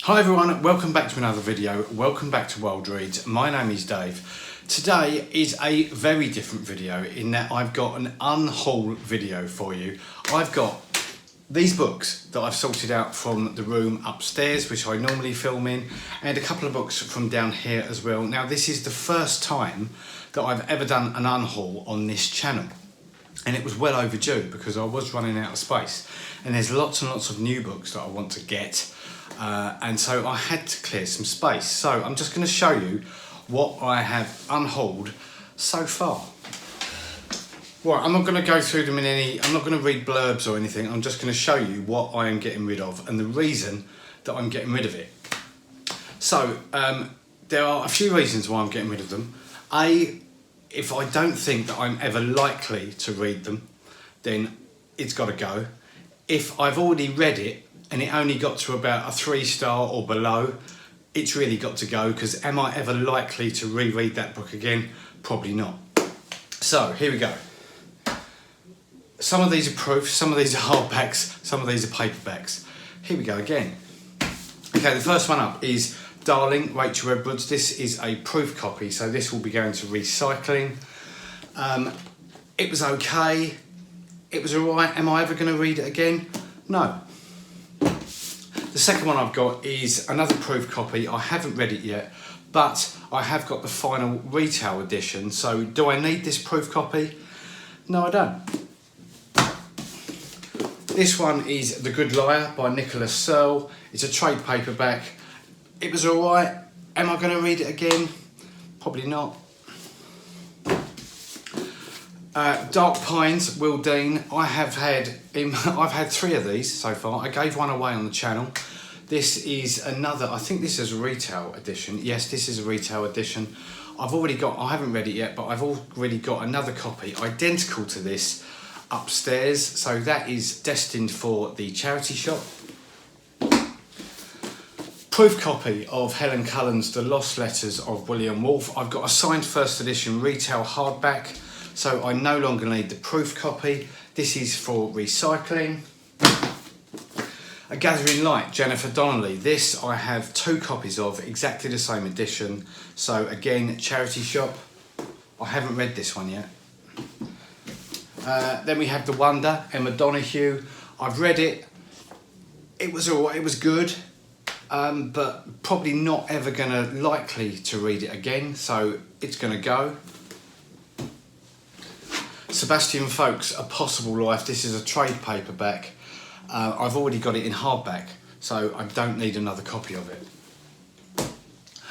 Hi everyone, welcome back to another video. Welcome back to Wilde Reads. My name is Dave. Today is a very different video in that I've got an unhaul video for you. I've got these books that I've sorted out from the room upstairs, which I normally film in, and a couple of books from down here as well. Now this is the first time that I've ever done an unhaul on this channel. And it was well overdue because I was running out of space. And there's lots and lots of new books that I want to get. And so I had to clear some space. So I'm just going to show you what I have unhauled so far. Right, I'm not going to go through them I'm not going to read blurbs or anything. I'm just going to show you what I am getting rid of and the reason that I'm getting rid of it. So there are a few reasons why I'm getting rid of them. If I don't think that I'm ever likely to read them, then it's got to go. If I've already read it and it only got to about a 3-star or below, it's really got to go, because am I ever likely to reread that book again? Probably not. So here we go. Some of these are proof, some of these are hardbacks, some of these are paperbacks. Here we go again. Okay, the first one up is Darling, Rachel Edwards. This is a proof copy, so this will be going to recycling. It was okay. It was alright. Am I ever going to read it again? No. The second one I've got is another proof copy. I haven't read it yet, but I have got the final retail edition. So do I need this proof copy? No, I don't. This one is The Good Liar by Nicholas Searle. It's a trade paperback. It was alright. Am I going to read it again? Probably not. Dark Pines, Wilde Reads. I've had 3 of these so far. I gave one away on the channel. This is another, I think this is a retail edition. Yes, this is a retail edition. I haven't read it yet, but I've already got another copy identical to this upstairs. So that is destined for the charity shop. Proof copy of Helen Cullen's The Lost Letters of William Wolfe. I've got a signed first edition retail hardback, so I no longer need the proof copy. This is for recycling. A Gathering Light, Jennifer Donnelly. This I have 2 copies of, exactly the same edition. So again, charity shop. I haven't read this one yet. Then we have The Wonder, Emma Donoghue. I've read it. It was alright, it was good. But probably not ever likely to read it again, so it's gonna go. Sebastian Faulks, A Possible Life. This is a trade paperback. I've already got it in hardback, so I don't need another copy of it.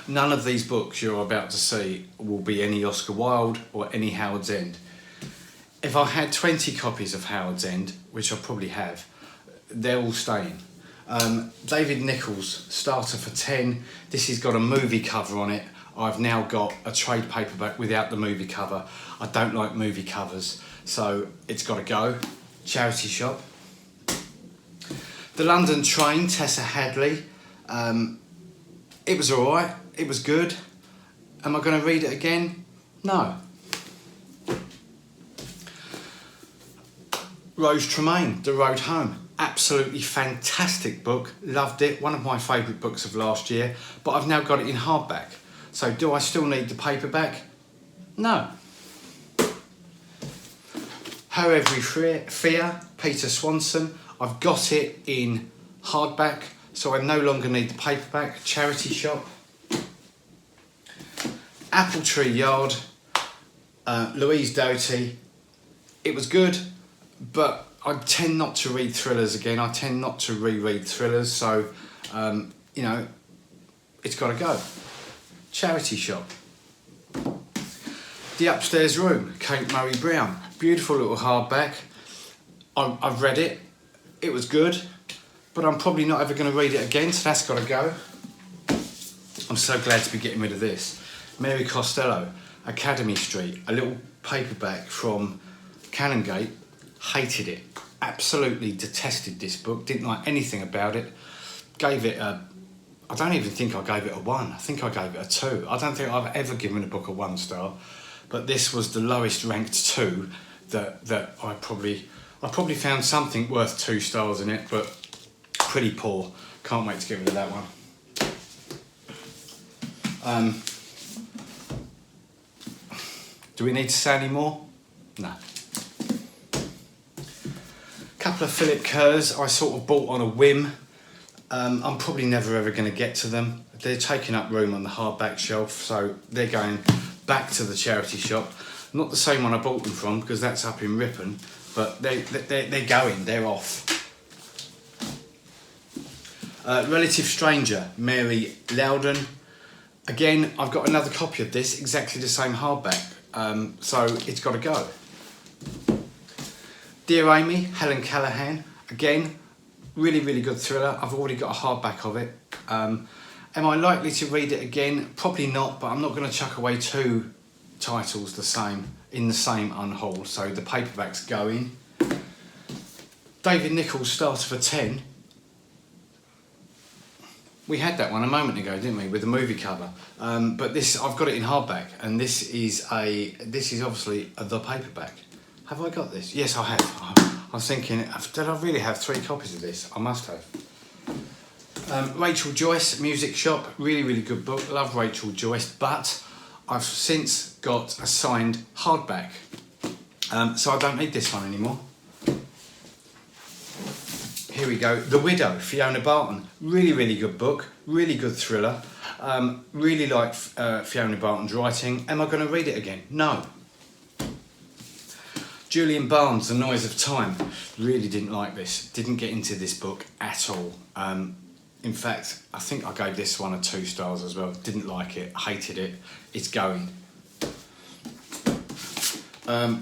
None of these books you're about to see will be any Oscar Wilde or any Howard's End. If I had 20 copies of Howard's End, which I probably have, they're all staying. David Nicholls, Starter for 10. This has got a movie cover on it. I've now got a trade paperback without the movie cover. I don't like movie covers, so it's got to go. Charity shop. The London Train, Tessa Hadley. It was alright, it was good. Am I going to read it again? No. Rose Tremaine, The Road Home. Absolutely fantastic book, loved it, one of my favourite books of last year, but I've now got it in hardback. So do I still need the paperback? No. Her Every Fear, Peter Swanson. I've got it in hardback, so I no longer need the paperback. Charity shop. Apple Tree Yard, Louise Doughty. It was good, but I tend not to read thrillers again. I tend not to reread thrillers, so, you know, it's got to go. Charity shop. The Upstairs Room, Kate Murray Brown. Beautiful little hardback. I've read it. It was good, but I'm probably not ever going to read it again, so that's got to go. I'm so glad to be getting rid of this. Mary Costello, Academy Street. A little paperback from Canongate. Hated it. Absolutely detested this book. Didn't like anything about it. Gave it a... I don't even think I gave it a 1. I think I gave it a 2. I don't think I've ever given a book a 1 star. But this was the lowest ranked 2 that I probably found something worth 2 stars in it, but pretty poor. Can't wait to get rid of that one. Do we need to say any more? No. Couple of Philip Kerrs I sort of bought on a whim. I'm probably never ever going to get to them. They're taking up room on the hardback shelf, so they're going back to the charity shop. Not the same one I bought them from, because that's up in Ripon, but they're going, they're off. Relative Stranger, Mary Loudon. Again, I've got another copy of this, exactly the same hardback, so it's got to go. Dear Amy, Helen Callaghan. Again, really, really good thriller. I've already got a hardback of it. Am I likely to read it again? Probably not, but I'm not going to chuck away two titles in the same unhaul, so the paperback's going. David Nicholls, Starter for 10. We had that one a moment ago, didn't we, with the movie cover? But this, I've got it in hardback, and this is obviously the paperback. Have I got this? Yes, I have. I was thinking, did I really have 3 copies of this? I must have. Rachel Joyce, Music Shop, really, really good book. Love Rachel Joyce, but I've since got a signed hardback, so I don't need this one anymore. Here we go. The Widow, Fiona Barton. Really, really good book. Really good thriller. Really like Fiona Barton's writing. Am I going to read it again? No. Julian Barnes, The Noise of Time. Really didn't like this. Didn't get into this book at all. In fact, I think I gave this one a 2 stars as well. Didn't like it. Hated it. It's going.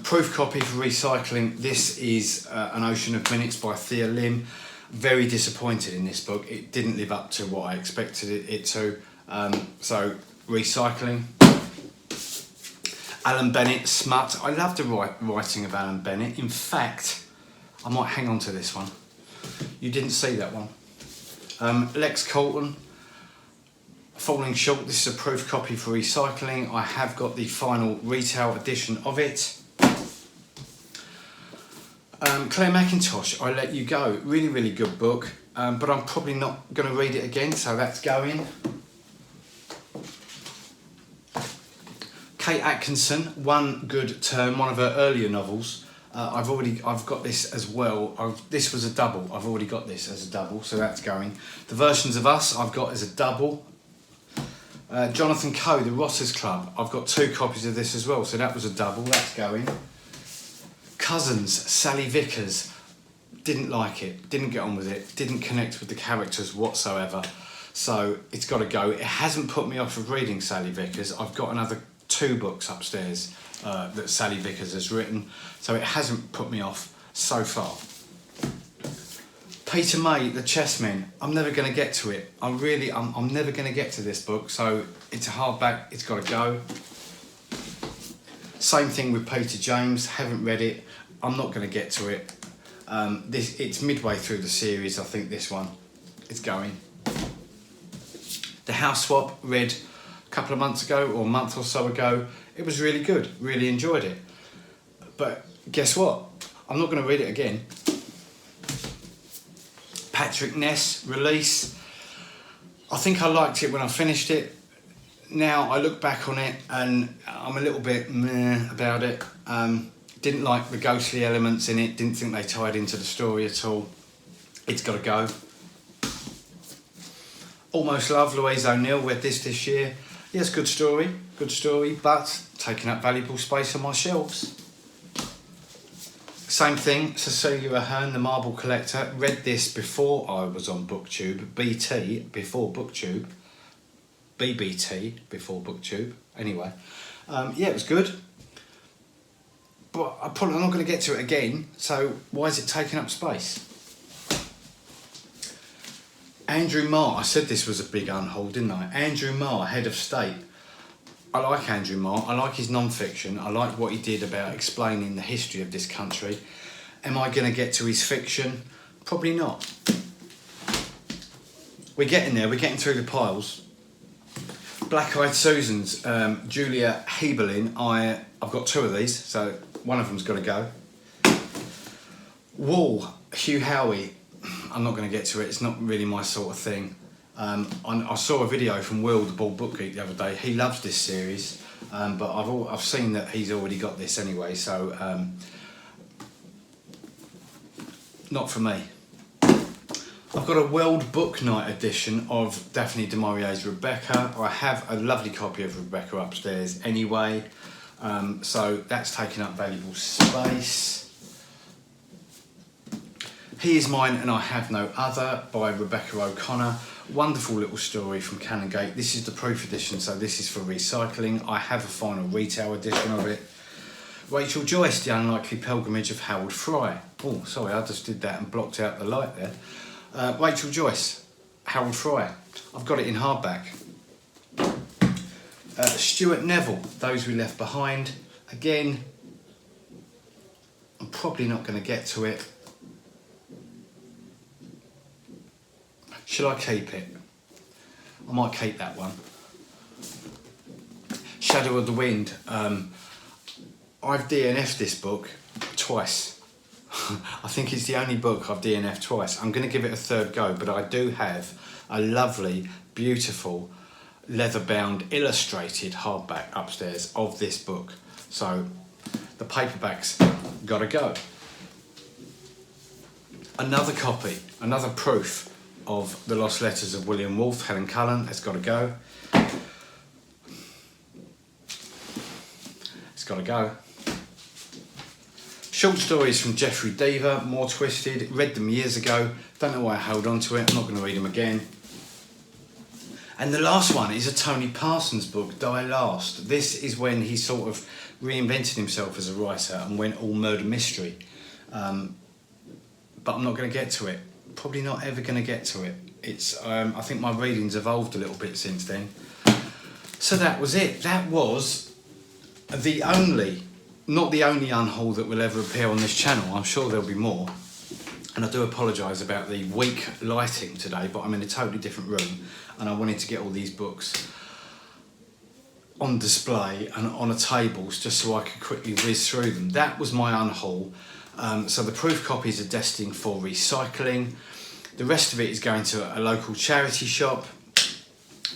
Proof copy for recycling. This is An Ocean of Minutes by Thea Lim. Very disappointed in this book. It didn't live up to what I expected it to. So, recycling. Alan Bennett, Smut. I love the writing of Alan Bennett. In fact, I might hang on to this one. You didn't see that one. Lex Colton, Falling Short. This is a proof copy for recycling. I have got the final retail edition of it. Claire McIntosh, I Let You Go. Really, really good book, but I'm probably not going to read it again, so that's going. Kate Atkinson, One Good Turn, one of her earlier novels. I've got this as well. This was a double. I've already got this as a double, so that's going. The Versions of Us I've got as a double. Jonathan Coe, The Rotters Club. I've got 2 copies of this as well, so that was a double. That's going. Cousins, Sally Vickers. Didn't like it. Didn't get on with it. Didn't connect with the characters whatsoever. So it's got to go. It hasn't put me off of reading Sally Vickers. I've got another 2 books upstairs that Sally Vickers has written, so it hasn't put me off so far. Peter May, The Chessmen. I'm never going to get to it. I'm never going to get to this book, so it's a hardback. It's got to go. Same thing with Peter James. Haven't read it. I'm not going to get to it. It's midway through the series. I think this one. It's going. The House Swap, read a couple of months ago or a month or so ago. It was really good. Really enjoyed it. But guess what? I'm not going to read it again. Patrick Ness, Release. I think I liked it when I finished it. Now I look back on it and I'm a little bit meh about it. Didn't like the ghostly elements in it. Didn't think they tied into the story at all. It's got to go. Almost Love, Louise O'Neill. Read this year. Yes, good story, but taking up valuable space on my shelves. Same thing, Cecilia Ahern, The Marble Collector. Read this before I was on BookTube. BT before BookTube. BBT before BookTube. Anyway, yeah, it was good. But I'm not going to get to it again, so why is it taking up space? Andrew Marr, I said this was a big unhaul, didn't I? Andrew Marr, Head of State. I like Andrew Marr, I like his non-fiction, I like what he did about explaining the history of this country. Am I going to get to his fiction? Probably not. We're getting there, we're getting through the piles. Black Eyed Susans, Julia Heberlin. I've got 2 of these, so one of them's got to go. Wall, Hugh Howey. I'm not going to get to it, it's not really my sort of thing. I saw a video from Wilde, the Bald Book Geek, the other day. He loves this series, but I've seen that he's already got this anyway, so not for me. I've got a World Book Night edition of Daphne du Maurier's Rebecca. I have a lovely copy of Rebecca upstairs anyway, so that's taking up valuable space. He Is Mine and I Have No Other by Rebecca O'Connor. Wonderful little story from Canongate. This is the proof edition, so this is for recycling. I have a final retail edition of it. Rachel Joyce, The Unlikely Pilgrimage of Howard Fry. Oh, sorry, I just did that and blocked out the light there. Rachel Joyce, Howard Fry. I've got it in hardback. Stuart Neville, Those We Left Behind. Again, I'm probably not going to get to it. Shall I keep it? I might keep that one. Shadow of the Wind. I've DNF'd this book twice. I think it's the only book I've DNF'd twice. I'm going to give it a third go, but I do have a lovely, beautiful, leather-bound, illustrated hardback upstairs of this book. So the paperback's got to go. Another copy, another proof of The Lost Letters of William Wolfe, Helen Cullen, has got to go. It's got to go. Short stories from Geoffrey Deaver, More Twisted. Read them years ago. Don't know why I held on to it. I'm not going to read them again. And the last one is a Tony Parsons book, Die Last. This is when he sort of reinvented himself as a writer and went all murder mystery. But I'm not going to get to it. Probably not ever going to get to it. It's I think my reading's evolved a little bit since then. So that was it. That was the only, not the only unhaul that will ever appear on this channel. I'm sure there'll be more. And I do apologise about the weak lighting today, but I'm in a totally different room and I wanted to get all these books on display and on a tables just so I could quickly whiz through them. That was my unhaul. So the proof copies are destined for recycling. The rest of it is going to a local charity shop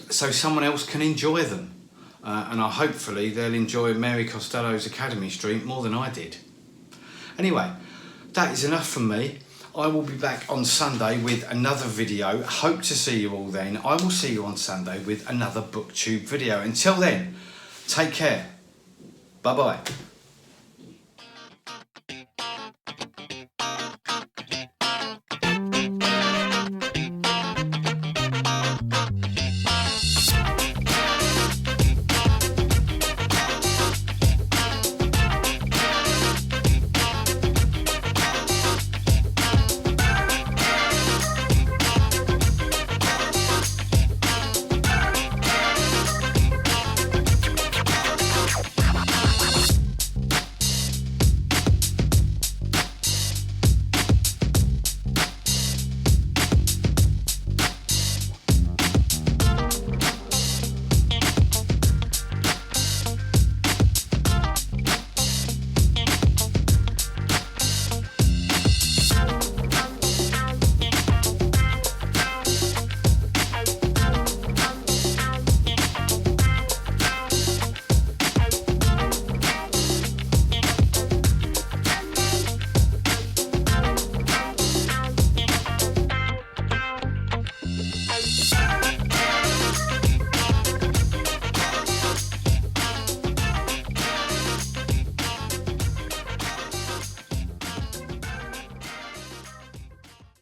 so someone else can enjoy them. And hopefully they'll enjoy Mary Costello's Academy Street more than I did. Anyway, that is enough from me. I will be back on Sunday with another video. Hope to see you all then. I will see you on Sunday with another BookTube video. Until then, take care. Bye-bye.